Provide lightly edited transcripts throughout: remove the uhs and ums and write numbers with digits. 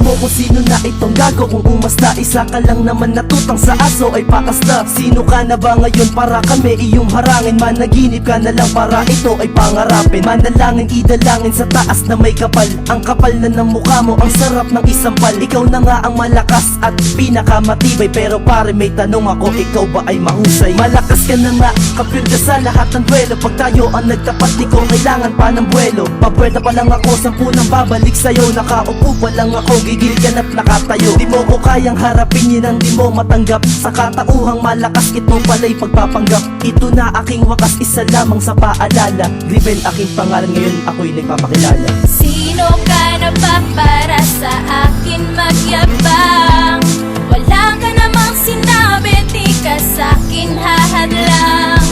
mo kung sino na itong gago. Kung umasta, isa ka lang naman natutang sa aso ay pakasta. Sino ka na ba ngayon para kami iyong harangin? Managinip ka na lang para ito ay pangarapin. Manalangin, idalangin sa taas na may kapal. Ang kapal na ng mukha mo, ang sarap ng isampal. Ikaw na nga ang malakas at pinakamatibay. Pero pare may tanong ako, ikaw ba ay mahusay? Malakas ka na nga, kapil ka sa lahat ng duelo. Pag tayo ang nagtapat, di ko kailangan pa ng buwelo. Papuwerta pa lang ako, 10 nang babalik sa'yo. Nakaupo pa lang ako, gigil ka na't nakatayo. Di mo ko kayang harapin, yun ang di mo matanggap. Sa katauhang malakas, kit mo pala'y pagpapanggap. Ito na aking wakas, isa lamang sa paalala. Rebel aking pangalan, ngayon ako'y nagpapakilala. Sino ka na ba para sa akin magyabang? Wala ka namang sinabi, di ka sa'kin hahadlang.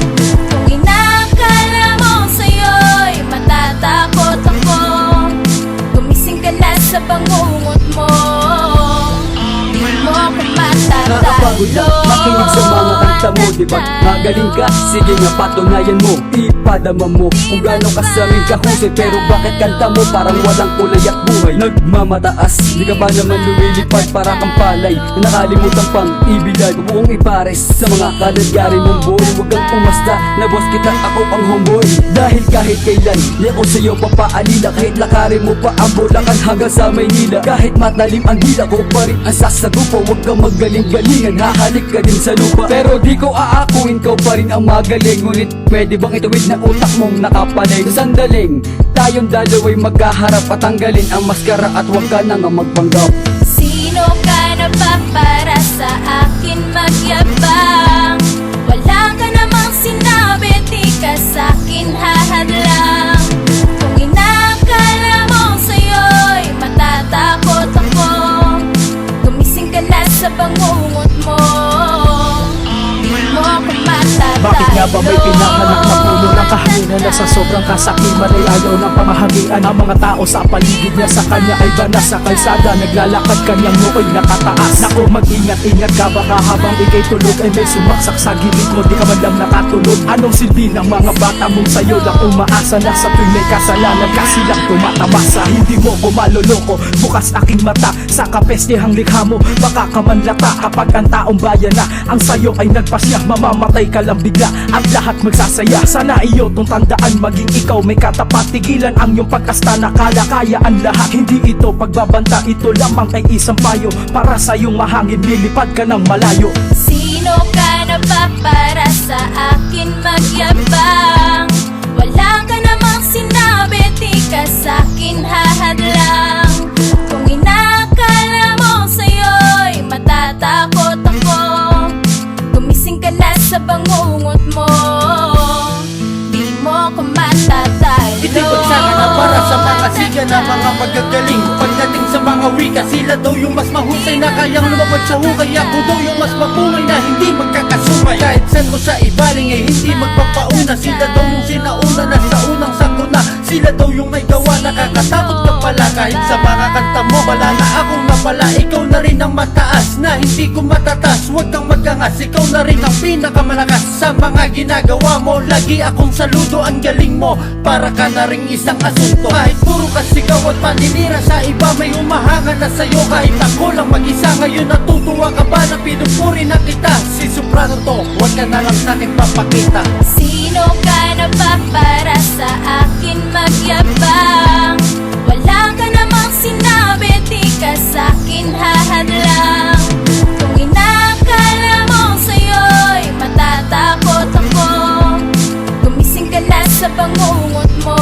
Kung inakala mo sa'yo'y matatakot ako, gumising ka na sa bangungot mo. Di mo ko Nakapagod na makinig sa mga kanta mo, diba? Magaling ka, sige nga patunayan mo. Ipadama mo kung gano'ng kasaming kahusay. Pero bakit kanta mo parang walang kulay at buhay? Nagmamataas, di ka ba naman lumilipad para kang palay na nakalimutan pang ibilan? Buong ipares sa mga kalagarin mong boy. Huwag kang umasta, na boss kita, ako ang homeboy. Dahil kahit kailan, di ako sa'yo papaalila. Kahit lakarin mo pa ang Bulacan hanggang sa Maynila. Kahit matalim ang hila ko pa rin ang sasagupo. Huwag kang magaling-galingan, hahalik ka din sa lupa. Pero di ko aakuin, kau pa rin ang magaling. Ngunit pwede bang ituwid na utak mong nakapaling? Sa sandaling, tayong dalawa'y magkaharap at tanggalin ang maskara at huwag ka na nga magpanggap. Sino ka na ba para sa akin magyabang? Wala ka namang sinabi, di ka sa'kin hahadlang. Kung inakala mo sa'yo'y matatakot ako, gumising ka na sa bangungot mo. Di mo ko matatalo. Bakit nga ba may pinanganak na puno ng kahanginan na sa sobrang kasakiman ay ayaw ng pamahagian? Ang mga tao sa paligid niya sa kanya ay bana sa kalsada. Naglalakad kanyang nooy nakataas. Naku, mag-ingat-ingat ka baka habang ikay tulog ay may sumaksak sa gilid mo, di ka man lang nakatulog. Anong silbi ng mga bata mong sa'yo lang umaasa na sa tuwing may kasalanan ka silang tumatamasa? Hindi mo ko maloloko, bukas aking mata sa kapestihang likha mo. Baka ka manlata kapag ang taong bayan na ang sa'yo ay nagpasya. Mamamatay ka lang bigla at lahat magsasaya. Sana iyo tong tandaan, maging ikaw may katapat. Tigilan ang iyong pagkasta na kala kaya ang lahat. Hindi ito pagbabanta, ito lamang ay isang payo para sa iyong mahangin, lilipad ka ng malayo. Sino ka na ba para sa akin magyabang? Wala ka namang sinabi, di ka sa'kin hahadlang. Kung inakala mo sa'yo'y matatakot ako, gumising ka na sa bangungot mo. Di mo ko matatalo. Hindi pagsaka na para sa mga siga na mga magagaling. Pagdating sa mga wika, sila daw yung mas mahusay na kayang lumabad sa hukay. Ako daw yung mas mapungay na hindi magkakasumay. Kahit saan mo sa ibaling ay hindi magpapauna. Sila daw yung sinauna na sa unang sakuna. Sila daw yung may gawa, nakakatakot ka pala. Kahit sa mga kanta mo, wala na akong napala. Ikaw na rin ang mataas na hindi ko matatas. Huwag kang magkangas, ikaw na rin ang pinakamalakas sa mga ginagawa mo. Lagi akong saludo, ang galing mo, para ka na rin isang asunto. Kahit puro kasigaw at paninira sa iba, may umahanga na sa'yo. Kahit ako lang mag-isa, ngayon natutuwa ka ba na pinupuri na kita? Si Soprano to, huwag ka na lang sa'kin papakita. Sino ka na ba para sa akin magyabang? Wala ka namang sinabi, di ka sa'kin hahadlang. Kung inakala mo sa'yo'y matatakot ako, gumising ka na sa bangungot mo.